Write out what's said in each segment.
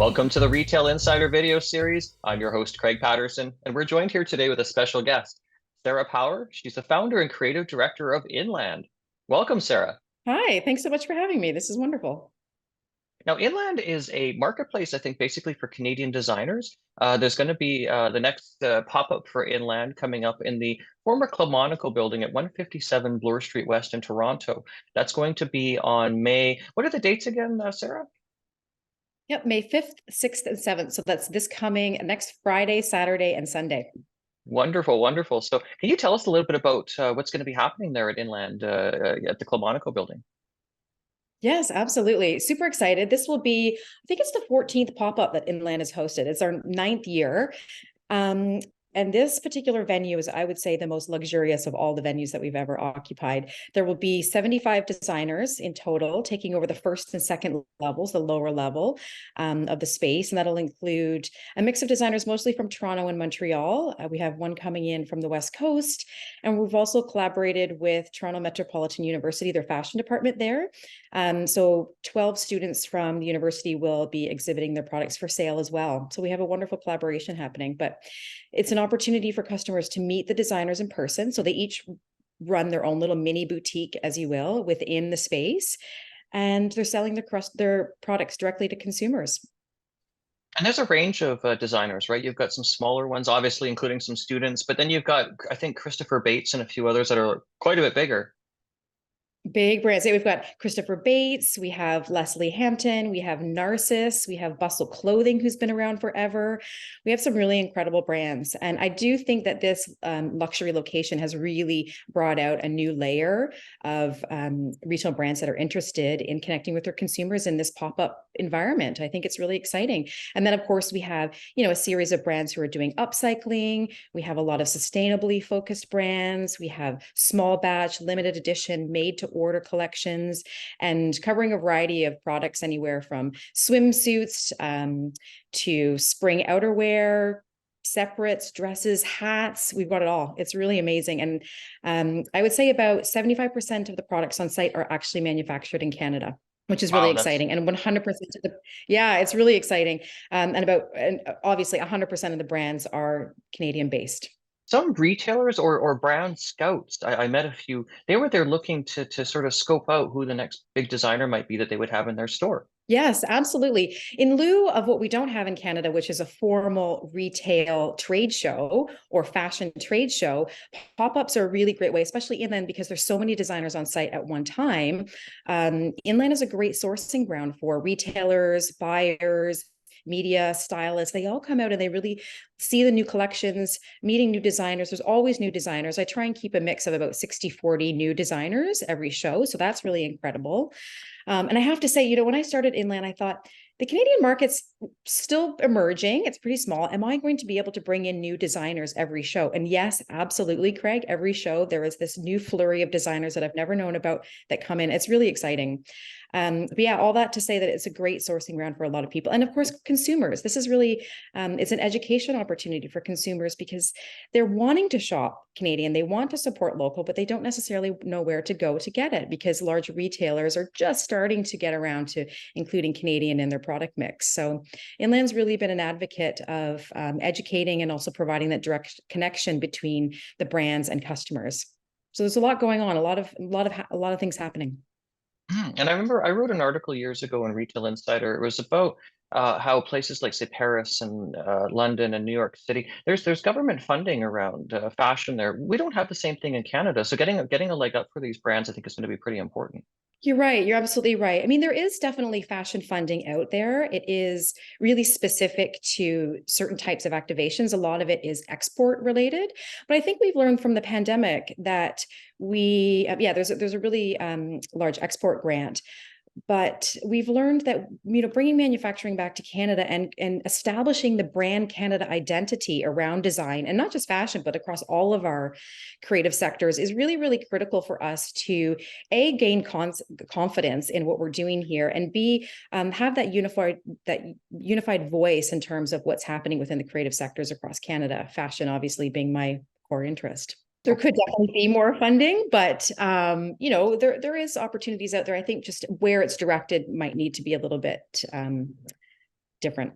Welcome to the Retail Insider video series. I'm your host, Craig Patterson, and we're joined here today with a special guest, Sarah Power. She's the founder and creative director of Inland. Welcome, Sarah. Hi, thanks so much for having me. This is wonderful. Now, Inland is a marketplace, I think, basically for Canadian designers. There's going to be the next pop-up for Inland coming up in the former Club Monaco building at 157 Bloor Street West in Toronto. That's going to be on May. What are the dates again, Sarah? Yep, May 5th, 6th, and 7th. So that's this coming next Friday, Saturday, and Sunday. Wonderful, wonderful. So, can you tell us a little bit about what's going to be happening there at Inland at the Club Monaco building? Yes, absolutely. Super excited. This will be, I think it's the 14th pop-up that Inland has hosted. It's our ninth year. Um, and this particular venue is, I would say, the most luxurious of all the venues that we've ever occupied. There will be 75 designers in total, taking over the first and second levels, the lower level of the space. And that'll include a mix of designers, mostly from Toronto and Montreal. We have one coming in from the West Coast. And we've also collaborated with Toronto Metropolitan University, their fashion department there. So 12 students from the university will be exhibiting their products for sale as well. So we have a wonderful collaboration happening, but it's an opportunity for customers to meet the designers in person. So they each run their own little mini boutique, as you will, within the space, and they're selling their products directly to consumers. And there's a range of designers, right? You've got some smaller ones, obviously, including some students, but then you've got, I think, Christopher Bates and a few others that are quite a bit bigger. Big brands. We've got Christopher Bates, we have Leslie Hampton, we have Narcissus, we have Bustle Clothing, who's been around forever. We have some really incredible brands. And I do think that this luxury location has really brought out a new layer of retail brands that are interested in connecting with their consumers in this pop-up environment. I think it's really exciting. And then, of course, we have, a series of brands who are doing upcycling. We have a lot of sustainably focused brands. We have small batch, limited edition, made to order collections, and covering a variety of products anywhere from swimsuits to spring outerwear, separates, dresses, hats. We've got it all. It's really amazing. And I would say about 75% of the products on site are actually manufactured in Canada, which is really Wow, that's exciting. And 100% of yeah, it's really exciting. And obviously 100% of the brands are Canadian based. some retailers or brand scouts. I met a few. They were there looking to sort of scope out who the next big designer might be that they would have in their store. Yes, absolutely. In lieu of what we don't have in Canada, which is a formal retail trade show or fashion trade show, pop-ups are a really great way, especially inland, because there's so many designers on site at one time. Inland is a great sourcing ground for retailers, buyers, media, stylists. They all come out and they really see the new collections, meeting new designers. There's always new designers. I try and keep a mix of about 60-40 new designers every show. So that's really incredible. And I have to say, when I started Inland, I thought the Canadian market's still emerging. It's pretty small. Am I going to be able to bring in new designers every show? And yes, absolutely, Craig. Every show, there is this new flurry of designers that I've never known about that come in. It's really exciting. But yeah, all that to say that it's a great sourcing ground for a lot of people. And of course, consumers. This is really, it's an education opportunity for consumers because they're wanting to shop Canadian. They want to support local, but they don't necessarily know where to go to get it because large retailers are just starting to get around to including Canadian in their product mix. So Inland's really been an advocate of educating and also providing that direct connection between the brands and customers. So there's a lot going on, a lot of things happening. And I remember I wrote an article years ago in Retail Insider. It was about how places like, say, Paris and London and New York City, there's government funding around fashion there. We don't have the same thing in Canada. So getting a leg up for these brands, I think, is going to be pretty important. You're right. You're absolutely right. I mean, there is definitely fashion funding out there. It is really specific to certain types of activations. A lot of it is export related. But I think we've learned from the pandemic that there's a really large export grant. But we've learned that bringing manufacturing back to Canada and establishing the brand Canada identity around design, and not just fashion but across all of our creative sectors, is really, really critical for us to gain confidence in what we're doing here, and b have that unified voice in terms of what's happening within the creative sectors across Canada, fashion obviously being my core interest. There could definitely be more funding, but there is opportunities out there. I think just where it's directed might need to be a little bit different.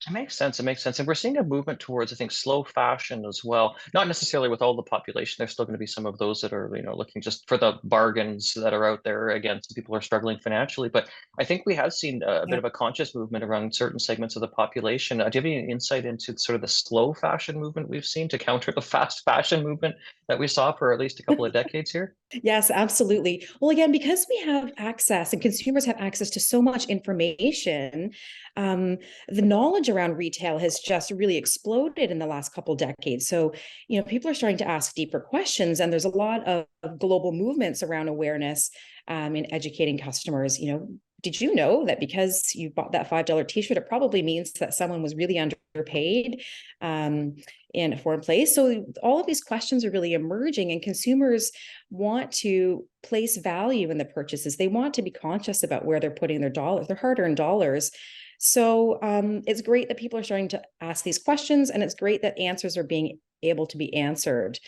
It makes sense. It makes sense. And we're seeing a movement towards, I think, slow fashion as well. Not necessarily with all the population. There's still going to be some of those that are, looking just for the bargains that are out there. Again, some people are struggling financially, but I think we have seen a bit Yeah. of a conscious movement around certain segments of the population. Do you have any insight into sort of the slow fashion movement we've seen to counter the fast fashion movement that we saw for at least a couple of decades here? Yes, absolutely. Well, again, because we have access and consumers have access to so much information, the knowledge around retail has just really exploded in the last couple decades. So, people are starting to ask deeper questions, and there's a lot of global movements around awareness in educating customers. Did you know that because you bought that $5 t-shirt, it probably means that someone was really underpaid in a foreign place? So all of these questions are really emerging, and consumers want to place value in the purchases. They want to be conscious about where they're putting their dollars, their hard-earned dollars. So it's great that people are starting to ask these questions, and it's great that answers are being able to be answered.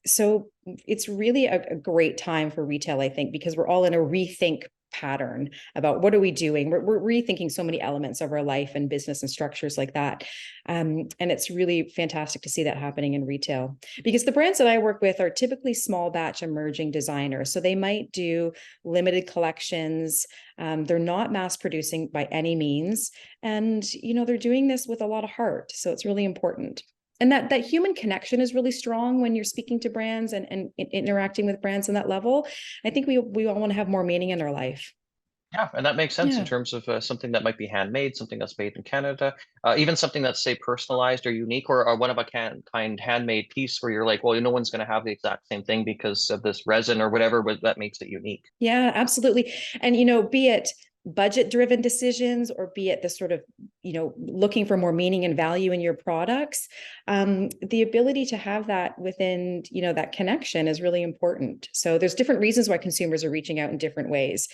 So it's really a great time for retail, I think, because we're all in a rethink pattern about what are we doing. We're rethinking so many elements of our life and business and structures like that. And it's really fantastic to see that happening in retail, because the brands that I work with are typically small batch emerging designers. So they might do limited collections. They're not mass producing by any means. And, they're doing this with a lot of heart. So it's really important. And that human connection is really strong when you're speaking to brands and interacting with brands on that level. I think we all want to have more meaning in our life. Yeah, and that makes sense in Yeah. terms of something that might be handmade, something that's made in Canada, even something that's, say, personalized or unique, or a one of a kind handmade piece where you're like, well, no one's going to have the exact same thing because of this resin or whatever, but that makes it unique. Yeah, absolutely. And, be it budget driven decisions or be it the sort of, looking for more meaning and value in your products, the ability to have that within, that connection is really important. So there's different reasons why consumers are reaching out in different ways.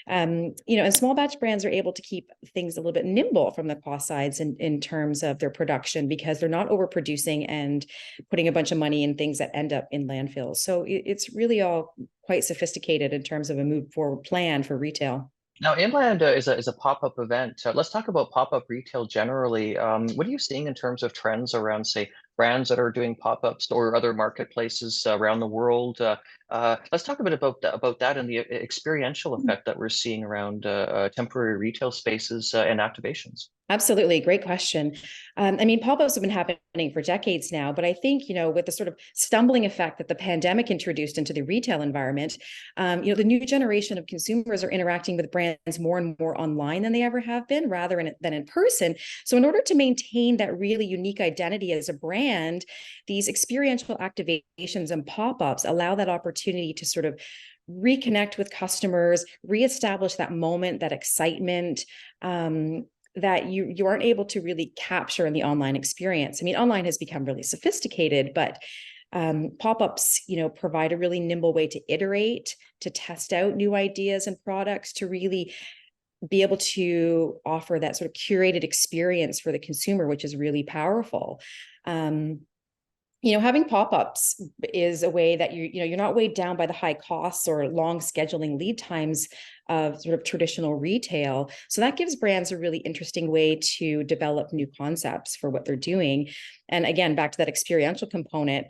And small batch brands are able to keep things a little bit nimble from the cost sides in terms of their production, because they're not overproducing and putting a bunch of money in things that end up in landfills. So it's really all quite sophisticated in terms of a move forward plan for retail. Now, Inland is a pop-up event. Let's talk about pop-up retail generally. What are you seeing in terms of trends around, say, brands that are doing pop-ups or other marketplaces around the world? Let's talk a bit about that and the experiential effect that we're seeing around temporary retail spaces and activations. Absolutely. Great question. I mean, pop-ups have been happening for decades now, but I think, with the sort of stumbling effect that the pandemic introduced into the retail environment, the new generation of consumers are interacting with brands more and more online than they ever have been, than in person. So in order to maintain that really unique identity as a brand, these experiential activations and pop-ups allow that opportunity to sort of reconnect with customers, reestablish that moment, that excitement, that you aren't able to really capture in the online experience. I mean, online has become really sophisticated, but pop-ups, provide a really nimble way to iterate, to test out new ideas and products, to really be able to offer that sort of curated experience for the consumer, which is really powerful. Having pop-ups is a way that you're not weighed down by the high costs or long scheduling lead times of sort of traditional retail. So that gives brands a really interesting way to develop new concepts for what they're doing. And again, back to that experiential component,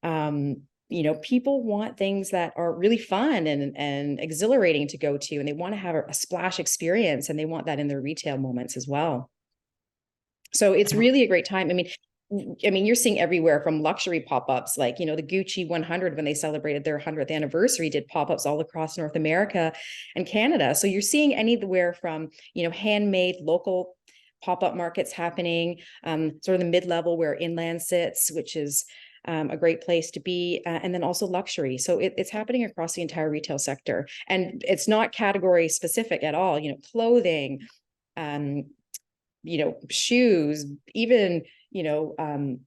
people want things that are really fun and exhilarating to go to, and they want to have a splash experience, and they want that in their retail moments as well. So it's really a great time. I mean, you're seeing everywhere from luxury pop-ups, like, the Gucci 100, when they celebrated their 100th anniversary, did pop-ups all across North America and Canada. So you're seeing anywhere from, handmade local pop-up markets happening, sort of the mid-level where Inland sits, which is a great place to be, and then also luxury. So it's happening across the entire retail sector, and it's not category specific at all. Clothing, shoes, even, and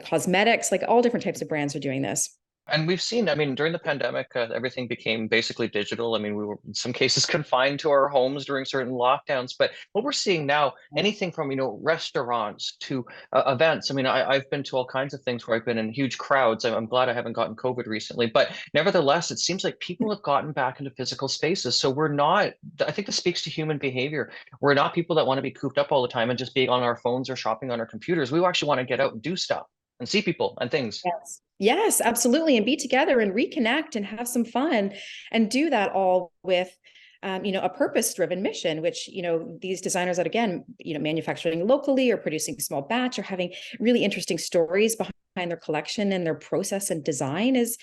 cosmetics, like all different types of brands are doing this. And we've seen, I mean, during the pandemic, everything became basically digital. I mean, we were in some cases confined to our homes during certain lockdowns. But what we're seeing now, anything from, restaurants to events. I mean, I've been to all kinds of things where I've been in huge crowds. I'm glad I haven't gotten COVID recently. But nevertheless, it seems like people have gotten back into physical spaces. So we're not, I think this speaks to human behavior. We're not people that want to be cooped up all the time and just being on our phones or shopping on our computers. We actually want to get out and do stuff and see people and things. Yes. Yes, absolutely. And be together and reconnect and have some fun and do that all with a purpose-driven mission, which, these designers that again, manufacturing locally or producing small batch or having really interesting stories behind their collection and their process and design is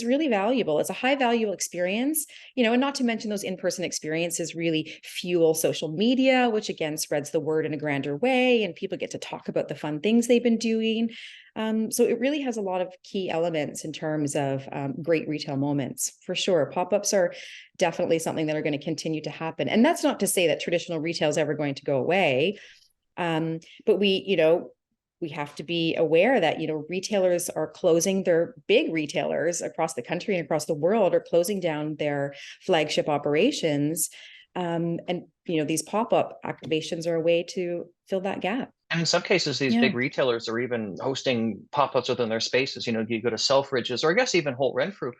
really valuable. It's a high value experience, and not to mention those in-person experiences really fuel social media, which again spreads the word in a grander way, and people get to talk about the fun things they've been doing. So it really has a lot of key elements in terms of great retail moments, for sure. Pop-ups are definitely something that are going to continue to happen. And that's not to say that traditional retail is ever going to go away. But we have to be aware that, retailers are closing, their big retailers across the country and across the world are closing down their flagship operations. And, these pop-up activations are a way to fill that gap. And in some cases, these Yeah. big retailers are even hosting pop-ups within their spaces. You go to Selfridges, or I guess even Holt Renfrew,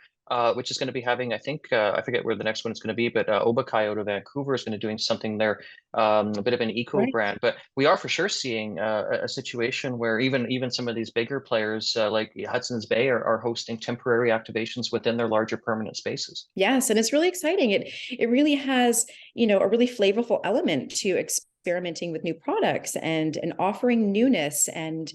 which is going to be having, I think, I forget where the next one is going to be, but Obakai out of Vancouver is going to be doing something there, a bit of an eco Right. brand. But we are for sure seeing a situation where even some of these bigger players, like Hudson's Bay, are hosting temporary activations within their larger permanent spaces. Yes, and it's really exciting. It really has, a really flavorful element to experimenting with new products and offering newness and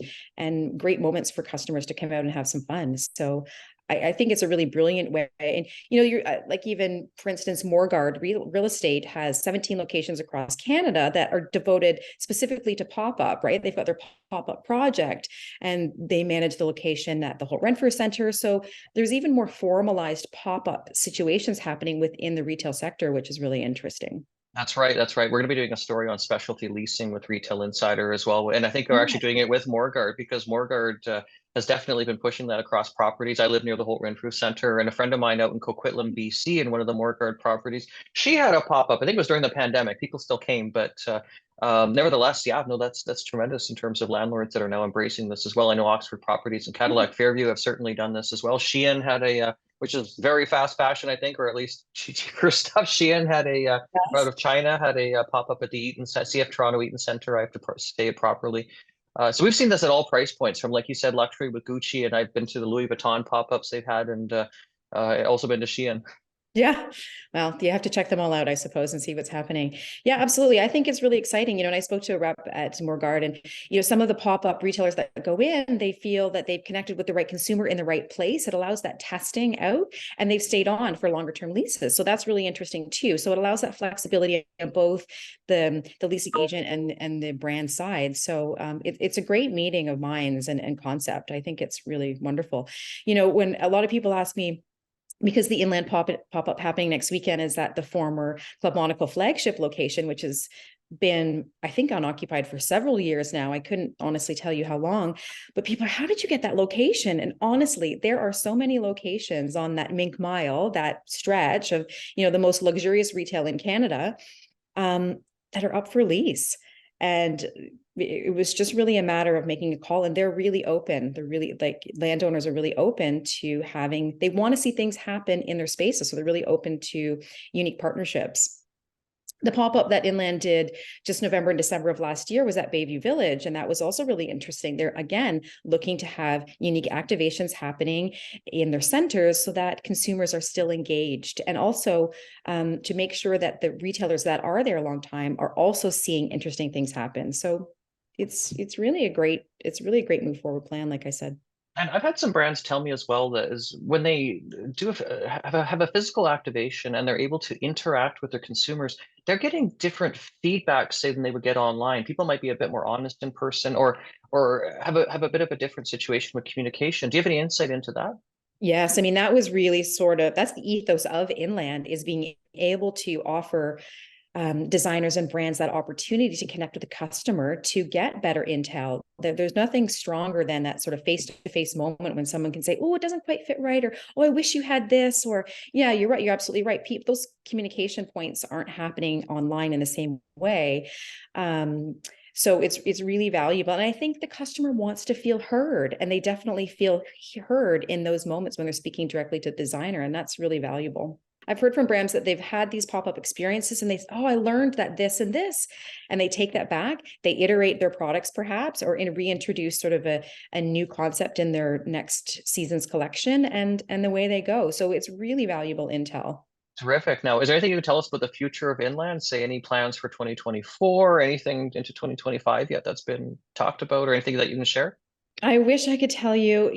great moments for customers to come out and have some fun. So I think it's a really brilliant way. And you're like, even for instance, Morguard Real Estate has 17 locations across Canada that are devoted specifically to pop-up, right? They've got their pop-up project and they manage the location at the Holt Renfrew Center. So there's even more formalized pop-up situations happening within the retail sector, which is really interesting. That's right. That's right. We're going to be doing a story on specialty leasing with Retail Insider as well. And I think we're actually Yeah. doing it with Morguard because Morguard has definitely been pushing that across properties. I live near the Holt Renfrew Center, and a friend of mine out in Coquitlam, BC, in one of the Morguard properties, she had a pop-up. I think it was during the pandemic. People still came, but nevertheless, yeah, no, that's tremendous in terms of landlords that are now embracing this as well. I know Oxford Properties and Cadillac Fairview have certainly done this as well. Shein had which is very fast fashion, I think, or at least cheaper stuff. Shein had out Yes. of China had a pop-up at the CF Toronto Eaton Center. I have to say it properly. So we've seen this at all price points, from like you said, luxury with Gucci, and I've been to the Louis Vuitton pop-ups they've had, and also been to Shein. Yeah. Well, you have to check them all out, I suppose, and see what's happening. Yeah, absolutely. I think it's really exciting. And I spoke to a rep at Morguard, and, some of the pop-up retailers that go in, they feel that they've connected with the right consumer in the right place. It allows that testing out, and they've stayed on for longer term leases. So that's really interesting too. So it allows that flexibility on both the leasing agent and the brand side. So it's a great meeting of minds and concept. I think it's really wonderful. When a lot of people ask me, because the inland pop-up happening next weekend is at the former Club Monaco flagship location, which has been, I think, unoccupied for several years now. I couldn't honestly tell you how long, but people are, how did you get that location? And honestly, there are so many locations on that Mink Mile, that stretch of, the most luxurious retail in Canada, that are up for lease. And it was just really a matter of making a call, and they're really open. They're really, like, landowners are really open to they want to see things happen in their spaces. So they're really open to unique partnerships. The pop-up that Inland did just November and December of last year was at Bayview Village, and that was also really interesting. They're again looking to have unique activations happening in their centers so that consumers are still engaged, and also to make sure that the retailers that are there a long time are also seeing interesting things happen. So it's really a great move forward plan, like I said. And I've had some brands tell me as well that is when they have a physical activation and they're able to interact with their consumers, they're getting different feedback, say, than they would get online. People might be a bit more honest in person, or have a bit of a different situation with communication. Do you have any insight into that? Yes, I mean, that was really that's the ethos of Inland, is being able to offer designers and brands that opportunity to connect with the customer to get better intel, There's nothing stronger than that sort of face-to-face moment when someone can say, oh, it doesn't quite fit right, or oh, I wish you had this, or yeah, you're right, you're absolutely right. Those communication points aren't happening online in the same way. So it's really valuable. And I think the customer wants to feel heard, and they definitely feel heard in those moments when they're speaking directly to the designer. And that's really valuable. I've heard from brands that they've had these pop-up experiences and they say, oh, I learned that this and this, and they take that back, they iterate their products perhaps, or reintroduce sort of a new concept in their next season's collection, and the way they go. So it's really valuable intel. Terrific. Now, is there anything you can tell us about the future of Inland? Say any plans for 2024, anything into 2025 yet that's been talked about, or anything that you can share? I wish I could tell you,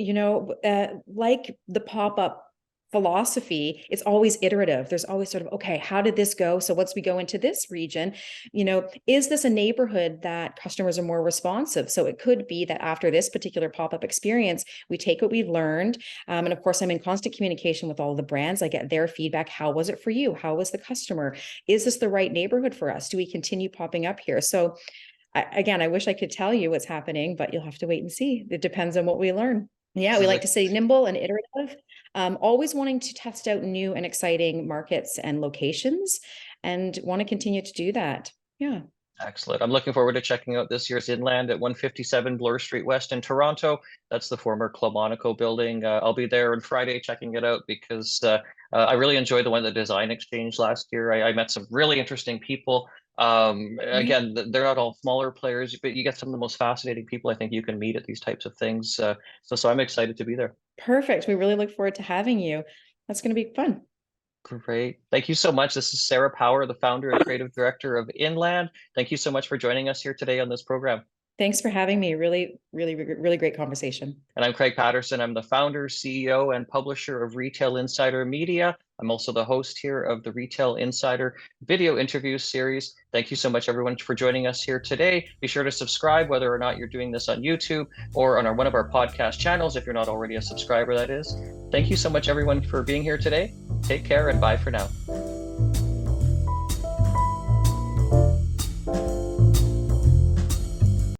like the pop-up philosophy, it's always iterative. There's always sort of, okay, how did this go? So once we go into this region, is this a neighborhood that customers are more responsive? So it could be that after this particular pop-up experience, we take what we've learned. And of course, I'm in constant communication with all the brands. I get their feedback. How was it for you? How was the customer? Is this the right neighborhood for us? Do we continue popping up here? So again, I wish I could tell you what's happening, but you'll have to wait and see. It depends on what we learn. Yeah, we Sounds like like to say nimble and iterative, always wanting to test out new and exciting markets and locations, and want to continue to do that. Yeah. excellent. I'm looking forward to checking out this year's Inland at 157 Bloor Street West in Toronto. That's the former Club Monaco building. I'll be there on Friday checking it out because I really enjoyed the one at the Design Exchange last year. I met some really interesting people. Again, they're not all smaller players, but you get some of the most fascinating people I think you can meet at these types of things. So I'm excited to be there. Perfect. We really look forward to having you. That's going to be fun. Great. Thank you so much. This is Sarah Power, the founder and creative director of Inland. Thank you so much for joining us here today on this program. Thanks for having me. Really, really, really great conversation. And I'm Craig Patterson. I'm the founder, CEO, and publisher of Retail Insider Media. I'm also the host here of the Retail Insider video interview series. Thank you so much, everyone, for joining us here today. Be sure to subscribe, whether or not you're doing this on YouTube or on one of our podcast channels, if you're not already a subscriber, that is. Thank you so much, everyone, for being here today. Take care and bye for now.